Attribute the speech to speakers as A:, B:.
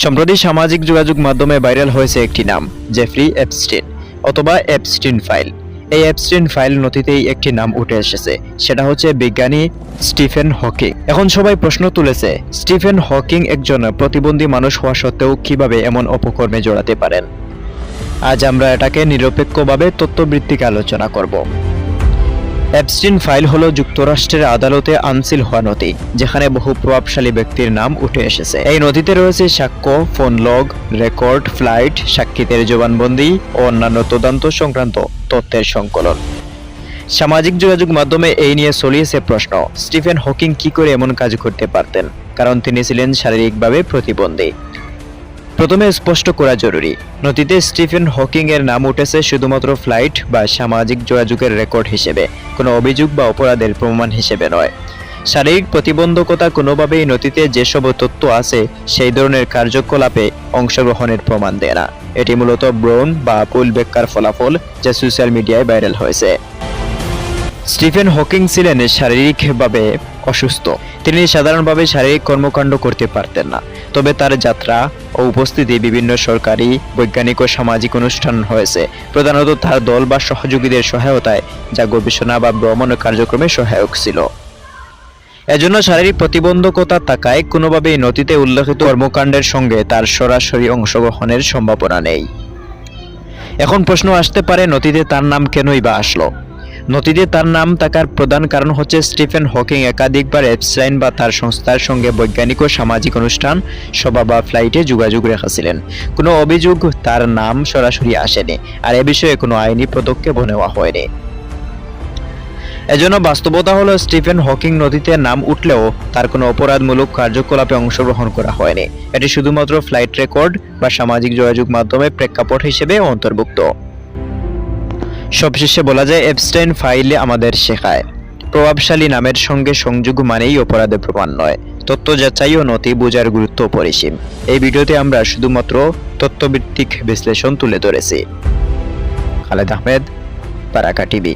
A: সম্প্রতি সামাজিক যোগাযোগ মাধ্যমে ভাইরাল হয়েছে একটি নাম, জেফ্রি এপস্টিন অথবা এপস্টিন ফাইল। এই এপস্টিন ফাইল নথিতেই একটি নাম উঠে এসেছে, সেটা হচ্ছে বিজ্ঞানী স্টিফেন হকিং। এখন সবাই প্রশ্ন তুলেছে, স্টিফেন হকিং একজন প্রতিবন্ধী মানুষ হওয়া সত্ত্বেও কিভাবে এমন অপকর্মে জড়াতে পারেন। আজ আমরা এটাকে নিরপেক্ষভাবে তথ্যভিত্তিক আলোচনা করব। এপস্টিন ফাইল হলো যুক্তরাষ্ট্রের আদালতে আনসিল হওয়া নথি, যেখানে বহু প্রভাবশালী ব্যক্তির নাম উঠে এসেছে। এই নথিতে রয়েছে সাক্ষ্য, ফোন লগ, রেকর্ড, ফ্লাইট, সাক্ষীদের জবানবন্দি ও অন্যান্য তদন্ত সংক্রান্ত তথ্যের সংকলন। সামাজিক যোগাযোগ মাধ্যমে এই নিয়ে ছড়িয়েছে প্রশ্ন, স্টিফেন হকিং কি করে এমন কাজ করতে পারতেন, কারণ তিনি ছিলেন শারীরিকভাবে প্রতিবন্ধী। প্রথমে স্পষ্ট করা জরুরি, নথিতে স্টিফেন হকিং এর নাম উঠেছে শুধুমাত্র ফ্লাইট বা সামাজিক যোগাযোগের রেকর্ড হিসেবে, কোনো অভিযোগ বা অপরাধের প্রমাণ হিসেবে নয়। শারীরিক প্রতিবন্ধকতা কোনোভাবেই নথিতে যেসব তথ্য আছে সেই ধরনের কার্যকলাপে অংশগ্রহণের প্রমাণ দেয় না। এটি মূলত ব্রণ বা ভুল ব্যাখ্যার ফলাফল, যা সোশ্যাল মিডিয়ায় ভাইরাল হয়েছে। স্টিফেন হকিং ছিলেন শারীরিকভাবে অসুস্থ। তিনি সাধারণভাবে শারীরিক কর্মকাণ্ড করতে পারতেন না, তবে তার যাত্রা ও উপস্থিতি বিভিন্ন সরকারি, বৈজ্ঞানিক ও সামাজিক অনুষ্ঠান হয়েছে, প্রধানত তার দল বা সহযোগীদের সহায়তায়, যা গবেষণা বা ভ্রমণ কার্যক্রমে সহায়ক ছিল। এজন্য শারীরিক প্রতিবন্ধকতা থাকায় কোনোভাবেই নথিতে উল্লেখিত কর্মকাণ্ডের সঙ্গে তার সরাসরি অংশগ্রহণের সম্ভাবনা নেই। এখন প্রশ্ন আসতে পারে, নথিতে তার নাম কেনই বা আসলো? নথিতে তার নাম থাকার প্রধান কারণ হচ্ছে স্টিফেন হকিং একাধিকবার এপস্টাইন বা তার সংস্থার সঙ্গে বৈজ্ঞানিক ও সামাজিক অনুষ্ঠান, সভা বা ফ্লাইটে যোগাযোগ রেখেছিলেন। কোনো অভিযোগ তার নাম সরাসরি আসেনি, আর এ বিষয়ে কোনো আইনি পদক্ষেপ নেওয়া হয়নি। এজন্য বাস্তবতা হলো, স্টিফেন হকিং নথিতে নাম উঠলেও তার কোনো অপরাধমূলক কার্যকলাপে অংশগ্রহণ করা হয়নি। এটি শুধুমাত্র ফ্লাইট রেকর্ড বা সামাজিক যোগাযোগ মাধ্যমে প্রেক্ষাপট হিসেবে অন্তর্ভুক্ত। সবশেষে বলা যায়, এপস্টাইন ফাইলে আমাদের শেখায়, প্রভাবশালী নামের সঙ্গে সংযোগ মানেই অপরাধের প্রমাণ নয়। তথ্য যাচাই ও নথি বোঝার গুরুত্ব অপরিসীম। এই ভিডিওতে আমরা শুধুমাত্র তথ্যভিত্তিক বিশ্লেষণ তুলে ধরেছি। খালেদ আহমেদ, বারাকা টিভি।